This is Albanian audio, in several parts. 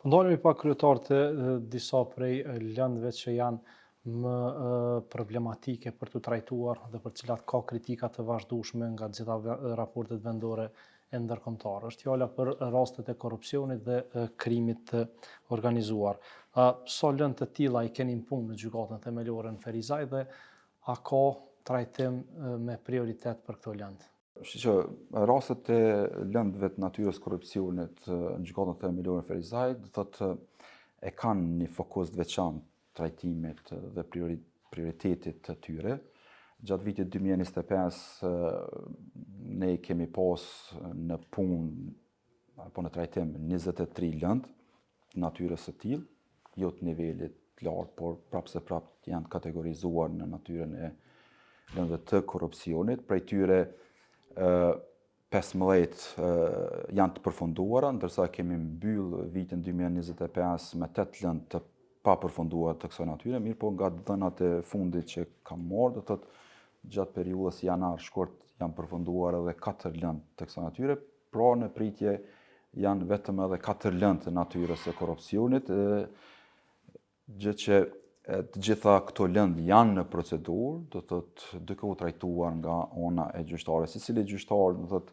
Ndalemi pak kryetar të disa prej lëndëve që janë më problematike për të trajtuar dhe për cilat ka kritika të vazhdueshme nga të gjitha raportet vendore e ndërkombëtare. Është fjala për rastet e korrupsionit dhe krimit të organizuar. Sa lëndë të tilla i keni në punë në gjykatën themelore në Ferizaj dhe a ka trajtim me prioritet për këto lëndë? Rastet e lëndëve të natyrës korrupsionit në gjykatën themelore në Ferizaj, do thotë e kanë një fokus të veçantë trajtimit dhe prioritetit të tyre. Gjatë vitit 2025 ne kemi pas në punë apo në trajtim 23 lëndë natyrës së tillë, jo të nivelit të lartë, por prapse janë kategorizuar në natyrën e lëndëve të korrupsionit. Prej tyre 15 janë të përfunduara, ndërsa kemi mbyll vitin 2025 me 8 lëndë të papërfunduara të kësaj natyre, mirë po nga dhënat e fundit që kam marrë, do thotë gjatë periudhës janar-shkurt janë përfunduar edhe 4 lëndë të kësaj natyre, pra në pritje janë vetëm edhe 4 lëndë të natyrës së korrupsionit, gjë që të gjitha këto lëndë janë në procedurë, do thotë duke u trajtuar nga ana e gjyqtarëve. Secili gjyqtar, do thotë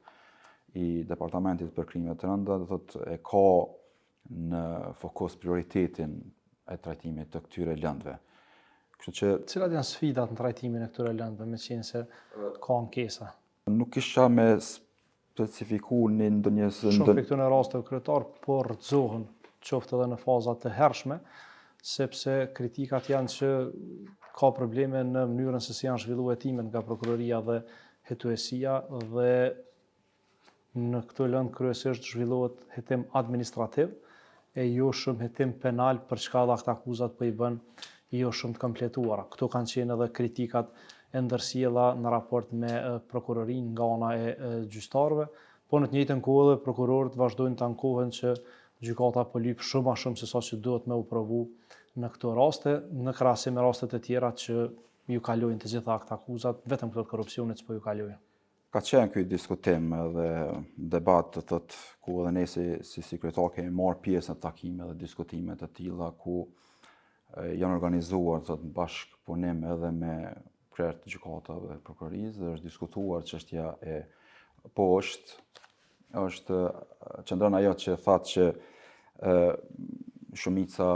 i Departamentit për krime të rënda, do thotë e ka në fokus prioritetin e trajtimit të këtyre lëndëve. Kështu që cilat janë sfidat në trajtimin e këtyre lëndëve, meqenëse se ka ankesa? Nuk isha me specifiku një ndonjë Shumë për këtyre rasteve kryetar po rrëzohen qoftë edhe në fazat të hershme, sepse kritikat janë që ka probleme në mënyrën se si janë zhvilluar hetimet nga prokuroria dhe hetuesia dhe në këto lëndë kryesisht zhvillohet hetim administrativ e jo shumë hetim penal për çka dhe ata akuzat po i bën jo shumë të kompletuara. Këto kanë qenë edhe kritikat e ndërsjella në raport me prokurorinë nga ana e gjyqtarëve, po në të njëjtën kohë edhe prokurorët vazhdojnë të ankohen që gjykata po lyp shumë më shumë se sa që duhet me u provu në këto raste, në krahasim me rastet e tjera që ju kalojnë të gjitha këto akuzat, vetëm këto të korrupsionit s'po ju kalojnë. Ka qenë ky diskutim dhe debat, të thotë, ku edhe ne si sekretar kemi marrë pjesë në takime dhe diskutime të tilla ku janë organizuar thotë bashkëpunim edhe me krerët të gjykatave dhe prokurorisë dhe është diskutuar çështja e po është qëndron ajo që thatë që shumica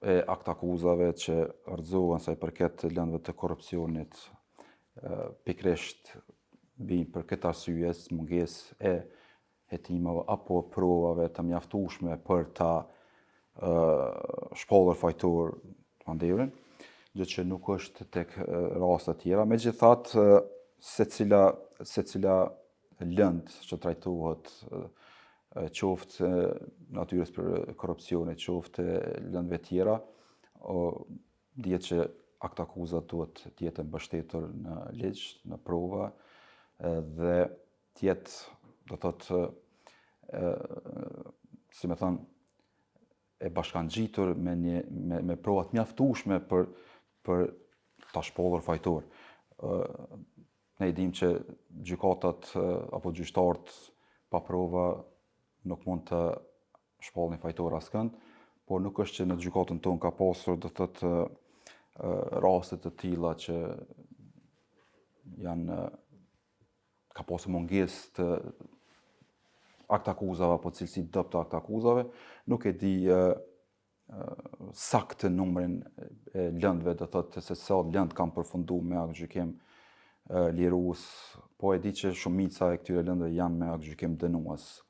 e aktakuzave që rrëzohen sa i përket lëndëve të korrupsionit pikërisht vijnë për këtë arsye, mungesë e hetimeve apo provave të mjaftueshme për ta shpallur fajtor pandehurin, gjë që nuk është tek raste të tjera. Megjithatë, secila lëndë që trajtohet qoftë natyrës për korrupsionit, qoftë lëndëve tjera, dihet që aktakuzat duhet të jetë mbështetur në ligj, në prova dhe të jetë, do thotë, si më thon, e bashkangjitur me prova të mjaftueshme për ta shpallur fajtor. Ne e dimë që gjykatat apo gjyqtarët pa prova nuk mund të shpallin fajtor askënd, por nuk është që në gjykatën tonë ka pasur, do thotë, raste të tilla që ka pasur mungesë të aktakuzave apo cilësi dobët të aktakuzave, nuk e di saktë numrin e lëndëve, do thotë se sa lëndë kanë përfunduar me aktgjykim lirues, po e di që shumica e këtyre lëndëve janë me aktgjykim dënues.